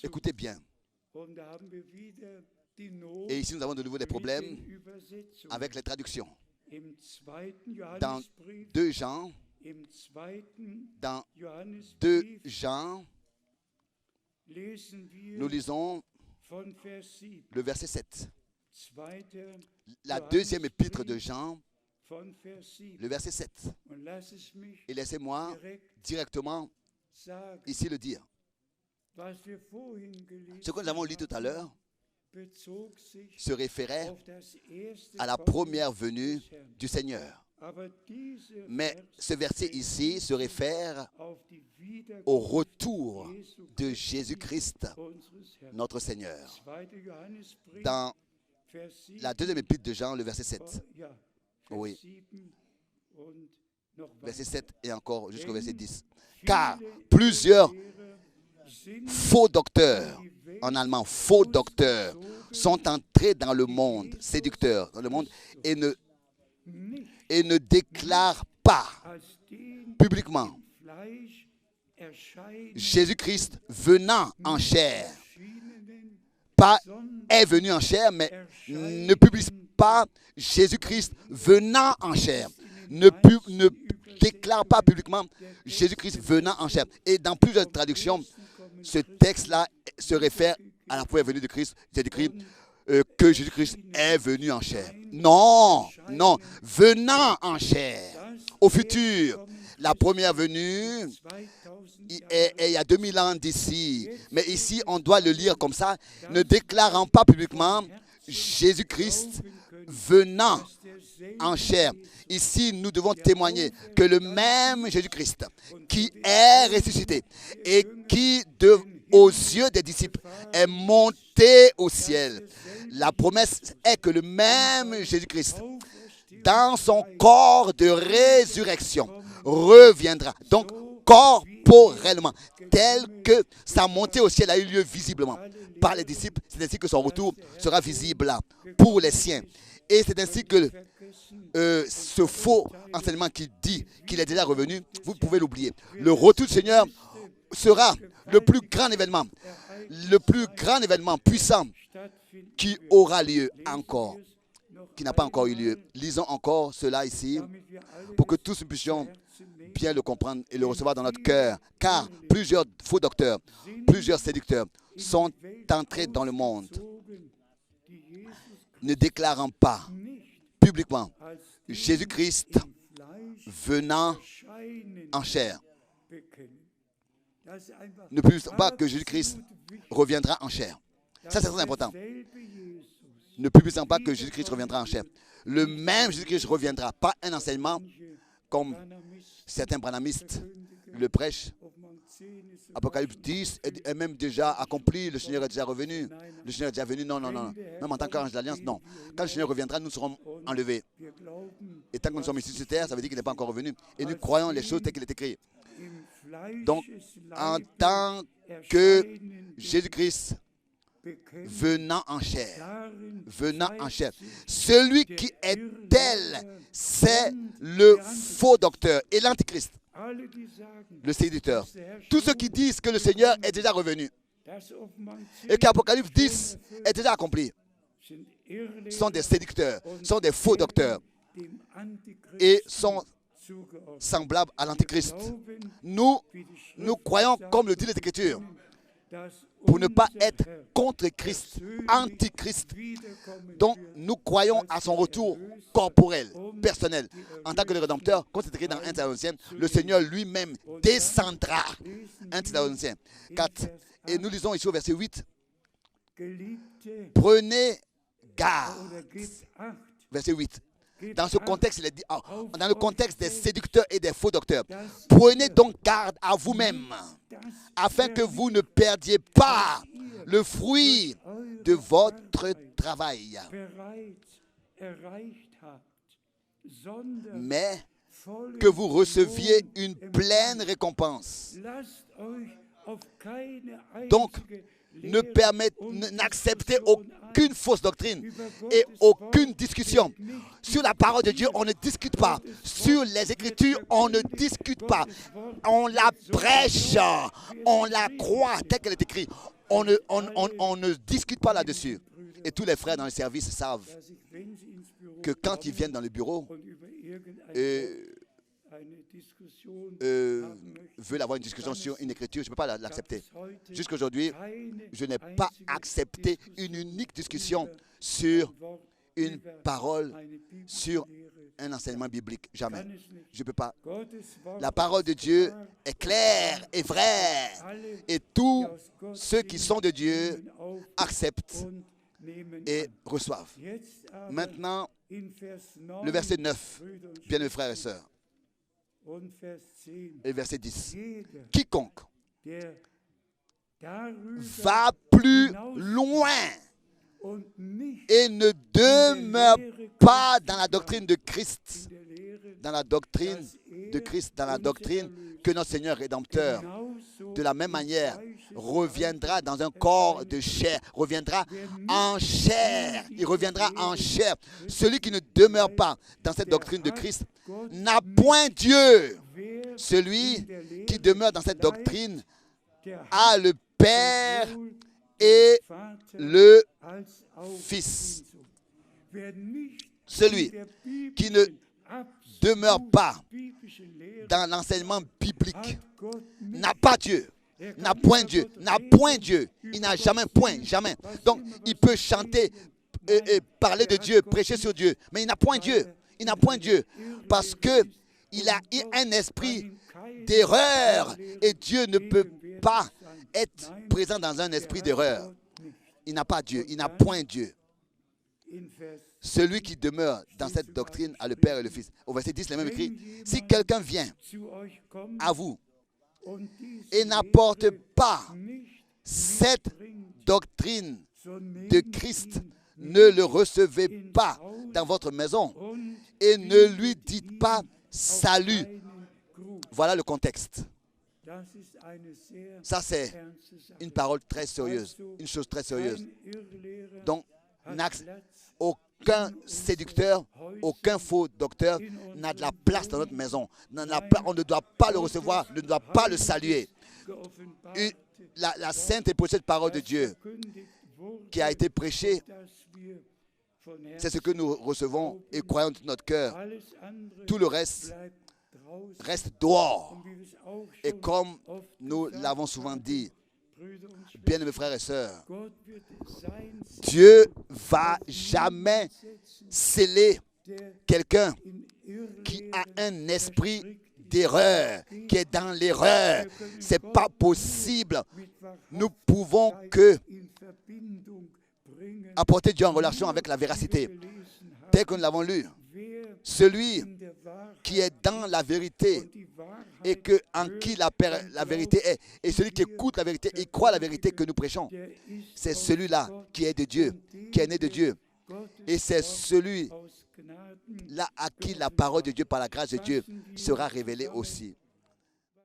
Écoutez bien. Et ici, nous avons de nouveau des problèmes avec les traductions. Dans 2 Jean, nous lisons le verset 7. La deuxième épître de Jean, le verset 7. Et laissez-moi directement ici le dire. Ce que nous avons lu tout à l'heure se référait à la première venue du Seigneur. Mais ce verset ici se réfère au retour de Jésus-Christ, notre Seigneur. Dans la deuxième épître de Jean, le verset 7. Oui. Verset 7 et encore jusqu'au verset 10. Car plusieurs faux docteurs, en allemand, faux docteurs, sont entrés dans le monde, séducteurs, dans le monde, et ne déclarent pas publiquement Jésus-Christ venant en chair. Pas est venu en chair, mais ne publie pas Jésus-Christ venant en chair. Ne déclare pas publiquement Jésus-Christ venant en chair. Et dans plusieurs traductions, ce texte-là se réfère à la première venue de Christ. C'est écrit que Jésus-Christ est venu en chair. Non, non, venant en chair. Au futur, la première venue est il y a 2000 ans d'ici. Mais ici, on doit le lire comme ça, ne déclarant pas publiquement Jésus-Christ venant en chair. Ici, nous devons témoigner que le même Jésus-Christ qui est ressuscité et qui, aux yeux des disciples, est monté au ciel. La promesse est que le même Jésus-Christ, dans son corps de résurrection, reviendra. Donc, corporellement, tel que sa montée au ciel a eu lieu visiblement par les disciples, c'est ainsi que son retour sera visible là, pour les siens. Et c'est ainsi que ce faux enseignement qui dit qu'il est déjà revenu, vous pouvez l'oublier. Le retour du Seigneur sera le plus grand événement puissant qui aura lieu encore, qui n'a pas encore eu lieu. Lisons encore cela ici pour que tous nous puissions bien le comprendre et le recevoir dans notre cœur. Car plusieurs faux docteurs, plusieurs séducteurs sont entrés dans le monde, ne déclarant pas publiquement Jésus-Christ venant en chair. Ne publions pas que Jésus-Christ reviendra en chair. Ça, c'est très important. Ne publions pas que Jésus-Christ reviendra en chair. Le même Jésus-Christ reviendra, pas un enseignement comme certains branhamistes le prêchent. Apocalypse 10 est même déjà accompli, le Seigneur est déjà revenu. Le Seigneur est déjà venu, non. Même en tant qu'ange d'alliance, non. Quand le Seigneur reviendra, nous serons enlevés. Et tant que nous sommes ici sur terre, ça veut dire qu'il n'est pas encore revenu. Et nous croyons les choses telles qu'il est écrit. Donc, en tant que Jésus-Christ venant en chair, celui qui est tel, c'est le faux docteur et l'antichrist, le séducteur. Tous ceux qui disent que le Seigneur est déjà revenu et qu'Apocalypse 10 est déjà accompli sont des séducteurs, sont des faux docteurs et sont semblables à l'antichrist. Nous croyons comme le dit les Écritures, pour ne pas être contre Christ, antichrist. Donc, nous croyons à son retour corporel, personnel. En tant que le Rédempteur, comme c'est écrit dans 1 Thessaloniciens, le Seigneur lui-même descendra. 1 Thessaloniciens 4. Et nous lisons ici au verset 8. Prenez garde. Verset 8. Dans ce contexte, il est dit, dans le contexte des séducteurs et des faux docteurs, prenez donc garde à vous-même, afin que vous ne perdiez pas le fruit de votre travail, mais que vous receviez une pleine récompense. Donc, n'acceptez aucune fausse doctrine et aucune discussion. Sur la parole de Dieu, on ne discute pas. Sur les Écritures, on ne discute pas. On la prêche, on la croit telle qu'elle est écrite. On ne discute pas là-dessus. Et tous les frères dans le service savent que quand ils viennent dans le bureau, veulent avoir une discussion sur une écriture, je ne peux pas l'accepter. Jusqu'aujourd'hui, je n'ai pas accepté une unique discussion sur une parole, sur un enseignement biblique. Jamais. Je ne peux pas. La parole de Dieu est claire et vraie. Et tous ceux qui sont de Dieu acceptent et reçoivent. Maintenant, le verset 9, bien mes frères et sœurs, et verset 10. Quiconque va plus loin et ne demeure pas dans la doctrine de Christ, dans la doctrine de Christ, dans la doctrine que notre Seigneur Rédempteur, de la même manière, reviendra dans un corps de chair, reviendra en chair, il reviendra en chair. Celui qui ne demeure pas dans cette doctrine de Christ n'a point Dieu. Celui qui demeure dans cette doctrine a le Père et le Fils. Celui qui ne demeure pas dans l'enseignement biblique n'a pas Dieu, n'a point Dieu, n'a point Dieu. Il n'a jamais point, jamais. Donc, il peut chanter et parler de Dieu, prêcher sur Dieu, mais il n'a point Dieu. Il n'a point Dieu parce qu'il a un esprit d'erreur et Dieu ne peut pas être présent dans un esprit d'erreur. Il n'a pas Dieu, il n'a point Dieu. Celui qui demeure dans cette doctrine a le Père et le Fils. Au verset 10, il est même écrit, si quelqu'un vient à vous et n'apporte pas cette doctrine de Christ, ne le recevez pas dans votre maison et ne lui dites pas salut. Voilà le contexte. Ça, c'est une parole très sérieuse, une chose très sérieuse. Donc, aucun séducteur, aucun faux docteur n'a de la place dans notre maison. On ne doit pas le recevoir, on ne doit pas le saluer. La sainte et précieuse parole de Dieu qui a été prêchée, c'est ce que nous recevons et croyons de notre cœur. Tout le reste dehors. Et comme nous l'avons souvent dit, bien-aimés frères et sœurs, Dieu va jamais sceller quelqu'un qui a un esprit d'erreur, qui est dans l'erreur. Ce n'est pas possible. Nous pouvons que apporter Dieu en relation avec la véracité. Tel que nous l'avons lu, celui qui est dans la vérité et en qui la vérité est, et celui qui écoute la vérité et croit la vérité que nous prêchons, c'est celui-là qui est de Dieu, qui est né de Dieu. Et c'est celui-là à qui la parole de Dieu, par la grâce de Dieu, sera révélée aussi.